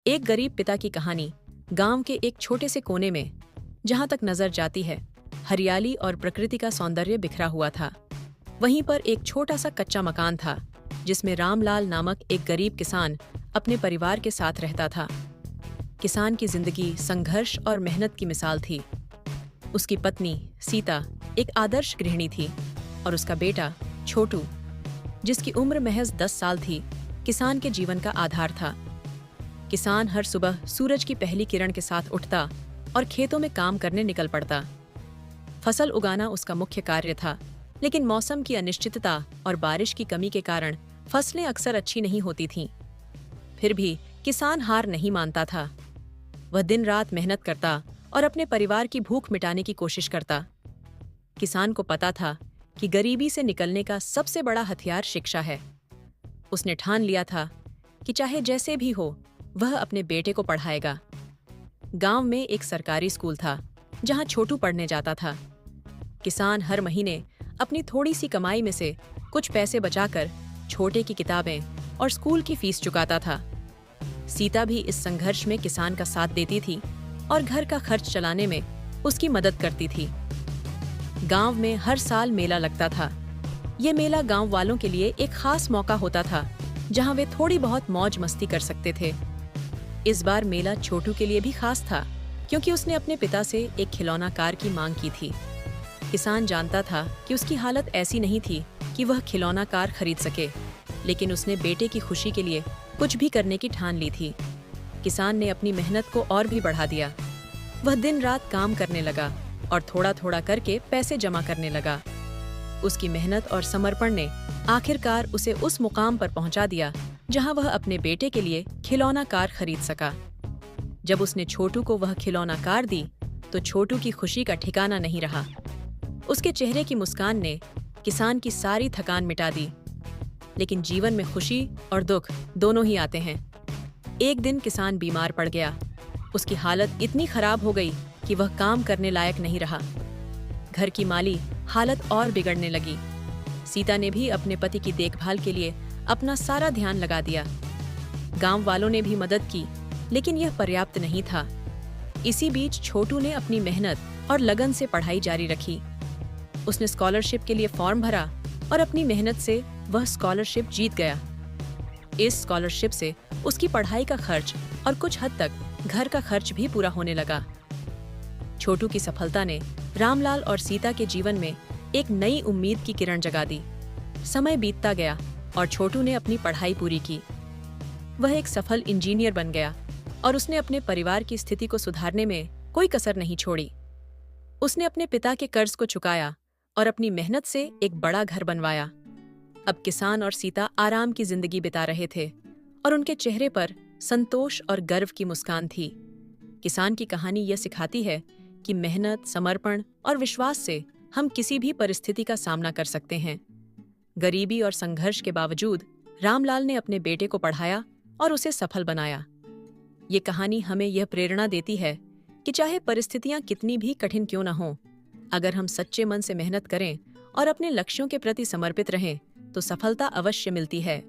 एक गरीब पिता की कहानी गांव के एक छोटे से कोने में, जहां तक नजर जाती है, हरियाली और प्रकृति का सौंदर्य बिखरा हुआ था। वहीं पर एक छोटा सा कच्चा मकान था, जिसमें रामलाल नामक एक गरीब किसान अपने परिवार के साथ रहता था। किसान की जिंदगी संघर्ष और मेहनत की मिसाल थी। उसकी पत्नी सीता एक आदर्श गृहिणी थी और उसका बेटा छोटू, जिसकी उम्र महज 10 साल थी, किसान के जीवन का आधार था। किसान हर सुबह सूरज की पहली किरण के साथ उठता और खेतों में काम करने निकल पड़ता। फसल उगाना उसका मुख्य कार्य था, लेकिन मौसम की अनिश्चितता और बारिश की कमी के कारण फसलें अक्सर अच्छी नहीं होती थीं। फिर भी किसान हार नहीं मानता था। वह दिन रात मेहनत करता और अपने परिवार की भूख मिटाने की कोशिश करता। किसान को पता था कि गरीबी से निकलने का सबसे बड़ा हथियार शिक्षा है। उसने ठान लिया था कि चाहे जैसे भी हो, वह अपने बेटे को पढ़ाएगा। गांव में एक सरकारी स्कूल था, जहां छोटू पढ़ने जाता था। किसान हर महीने अपनी थोड़ी सी कमाई में से कुछ पैसे बचाकर छोटे की किताबें और स्कूल की फीस चुकाता था। सीता भी इस संघर्ष में किसान का साथ देती थी और घर का खर्च चलाने में उसकी मदद करती थी। गांव में हर साल मेला लगता था। ये मेला गांव वालों के लिए एक खास मौका होता था, जहां वे थोड़ी बहुत मौज मस्ती कर सकते थे। इस बार मेला छोटू के लिए भी खास था, क्योंकि उसने अपने पिता से एक खिलौना कार की मांग की थी। किसान जानता था कि उसकी हालत ऐसी नहीं थी कि वह खिलौना कार खरीद सके, लेकिन उसने बेटे की खुशी के लिए कुछ भी करने की ठान ली थी। किसान ने अपनी मेहनत को और भी बढ़ा दिया। वह दिन रात काम करने लगा और थोड़ा थोड़ा करके पैसे जमा करने लगा। उसकी मेहनत और समर्पण ने आखिरकार उसे उस मुकाम पर पहुंचा दिया जहां वह अपने बेटे के लिए खिलौना कार खरीद सका। जब उसने छोटू को वह खिलौना कार दी, तो छोटू की खुशी का ठिकाना नहीं रहा। उसके चेहरे की मुस्कान ने किसान की सारी थकान मिटा दी। लेकिन जीवन में खुशी और दुख दोनों ही आते हैं। एक दिन किसान बीमार पड़ गया। उसकी हालत इतनी खराब हो गई कि वह काम करने लायक नहीं रहा। घर की माली हालत और बिगड़ने लगी। सीता ने भी अपने पति की देखभाल के लिए अपना सारा ध्यान लगा दिया। गांव वालों ने भी मदद की, लेकिन यह पर्याप्त नहीं था। इसी बीच छोटू ने अपनी मेहनत और लगन से पढ़ाई जारी रखी। उसने स्कॉलरशिप के लिए फॉर्म भरा और अपनी मेहनत से वह स्कॉलरशिप जीत गया। इस स्कॉलरशिप से उसकी पढ़ाई का खर्च और कुछ हद तक घर का खर्च भी पूरा होने लगा। छोटू की सफलता ने रामलाल और सीता के जीवन में एक नई उम्मीद की किरण जगा दी। समय बीतता गया और छोटू ने अपनी पढ़ाई पूरी की। वह एक सफल इंजीनियर बन गया और उसने अपने परिवार की स्थिति को सुधारने में कोई कसर नहीं छोड़ी। उसने अपने पिता के कर्ज को चुकाया और अपनी मेहनत से एक बड़ा घर बनवाया। अब किसान और सीता आराम की जिंदगी बिता रहे थे और उनके चेहरे पर संतोष और गर्व की मुस्कान थी। किसान की कहानी यह सिखाती है कि मेहनत, समर्पण और विश्वास से हम किसी भी परिस्थिति का सामना कर सकते हैं। गरीबी और संघर्ष के बावजूद रामलाल ने अपने बेटे को पढ़ाया और उसे सफल बनाया। ये कहानी हमें यह प्रेरणा देती है कि चाहे परिस्थितियां कितनी भी कठिन क्यों न हों, अगर हम सच्चे मन से मेहनत करें और अपने लक्ष्यों के प्रति समर्पित रहें, तो सफलता अवश्य मिलती है।